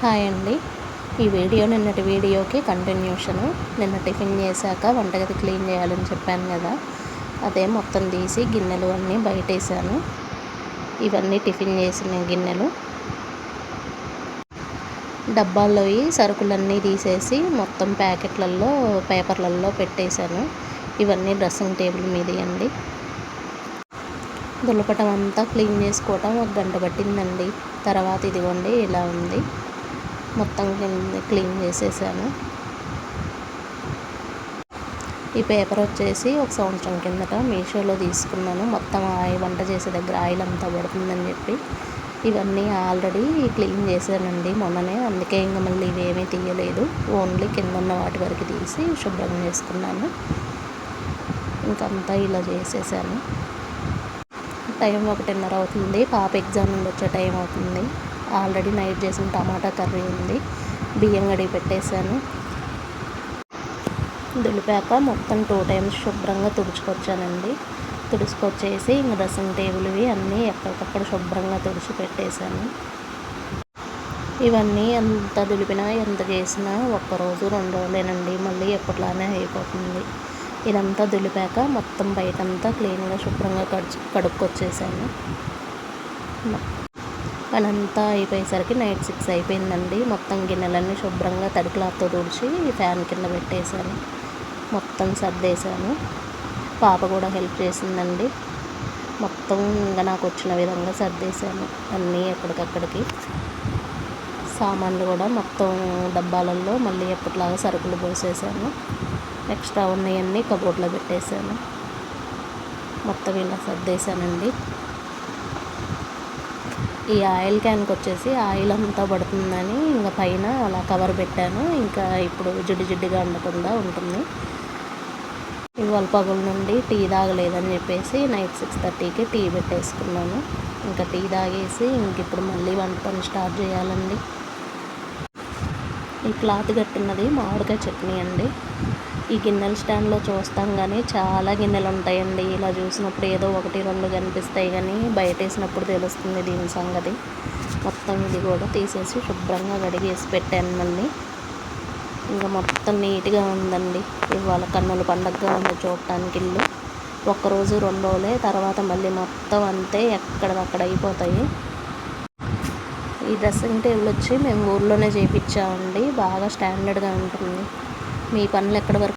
Hi అండి. ఈ video నిన్నటి వీడియోకి కంటిన్యూషను. నిన్న టిఫిన్ చేశాక వంటగది క్లీన్ చేయాలని చెప్పాను కదా, అదే మొత్తం తీసి గిన్నెలు అన్నీ బయటేసాను. ఇవన్నీ టిఫిన్ చేసిన గిన్నెలు. డబ్బాల్లో ఈ సరుకులన్నీ తీసేసి మొత్తం ప్యాకెట్లలో పేపర్లలో పెట్టేశాను. ఇవన్నీ డ్రెస్సింగ్ టేబుల్ మీదండి. దులపటం అంతా క్లీన్ చేసుకోవటం 1 గంట పట్టిందండి. తర్వాత ఇదిగోండి ఇలా ఉంది. మొత్తం క్లీన్ చేసేసాను. ఈ పేపర్ వచ్చేసి 1 సంవత్సరం కిందట మీషోలో తీసుకున్నాను. మొత్తం వంట చేసే దగ్గర ఆయిల్ అంతా పడుతుందని చెప్పి ఇవన్నీ ఆల్రెడీ క్లీన్ చేశానండి మొన్ననే. అందుకే ఇంకా మళ్ళీ ఇవేమీ తీయలేదు. ఓన్లీ కింద ఉన్న వాటి వరకు తీసి శుభ్రం చేసుకున్నాను. ఇంకంతా ఇలా చేసేసాను. టైం 1:30 అవుతుంది. పాప ఎగ్జామ్ నుండి వచ్చే టైం అవుతుంది. ఆల్రెడీ నైట్ చేసిన టమాటా కర్రీ ఉంది. బియ్యం కడిగి పెట్టేశాను. దులిపాక మొత్తం 2 టైమ్స్ శుభ్రంగా తుడుచుకొచ్చానండి. తుడుచుకొచ్చేసి ఇంకా డ్రెస్సింగ్ టేబుల్వి అన్నీ ఎక్కడికక్కడ శుభ్రంగా తుడిచి పెట్టేశాను. ఇవన్నీ ఎంత దులిపినా ఎంత చేసినా 1 రోజు 2 రోజులేనండి. మళ్ళీ ఎప్పట్లానే అయిపోతుంది. ఇదంతా దులిపాక మొత్తం బయటంతా క్లీన్గా శుభ్రంగా కడుక్కొచ్చేసాను. పనంతా అయిపోయేసరికి నైట్ 6 అయిపోయిందండి. మొత్తం గిన్నెలన్నీ శుభ్రంగా తడి క్లాత్తో తుడిచి ఫ్యాన్ కింద పెట్టేశాను. మొత్తం సర్దేశాను. పాప కూడా హెల్ప్ చేసిందండి. మొత్తం ఇంకా నాకు వచ్చిన విధంగా సర్దేశాను అన్నీ ఎక్కడికక్కడికి. సామాన్లు కూడా మొత్తం డబ్బాలలో మళ్ళీ ఎప్పటిలాగా సరుకులు పోసేసాను. ఎక్స్ట్రా ఉన్నాయన్నీ కబోర్డ్లో పెట్టేశాను. మొత్తం ఇలా సర్దేశానండి. ఈ ఆయిల్ క్యాన్కి వచ్చేసి ఆయిల్ అంతా పడుతుందని ఇంకా పైన అలా కవర్ పెట్టాను. ఇంకా ఇప్పుడు జిడ్డుగా ఉండకుండా ఉంటుంది. ఇవాళ పగుల నుండి టీ తాగలేదని చెప్పేసి నైట్ 6:30కి టీ పెట్టేసుకున్నాను. ఇంకా టీ తాగేసి ఇంక ఇప్పుడు మళ్ళీ వంట పని స్టార్ట్ చేయాలండి. ఈ క్లాత్ కట్టున్నది మామిడికాయ చట్నీ అండి. ఈ గిన్నెల స్టాండ్లో చూస్తాం కానీ చాలా గిన్నెలు ఉంటాయండి. ఇలా చూసినప్పుడు ఏదో 1, 2 కనిపిస్తాయి కానీ బయట వేసినప్పుడు తెలుస్తుంది దీని సంగతి. మొత్తం ఇది కూడా తీసేసి శుభ్రంగా కడిగేసి పెట్టాను మళ్ళీ. ఇంకా మొత్తం నీట్గా ఉందండి. ఇవాళ కన్నుల పండగగా ఉంది చూడటానికి ఇల్లు. 1 రోజు 2 రోజులే, తర్వాత మళ్ళీ మొత్తం అంతే ఎక్కడికక్కడ అయిపోతాయి. ఈ డ్రెస్సింగ్ టేబుల్ వచ్చి మేము ఊర్లోనే చేయించామండి. బాగా స్టాండర్డ్గా ఉంటుంది. మీ పనులు ఎక్కడి వరకు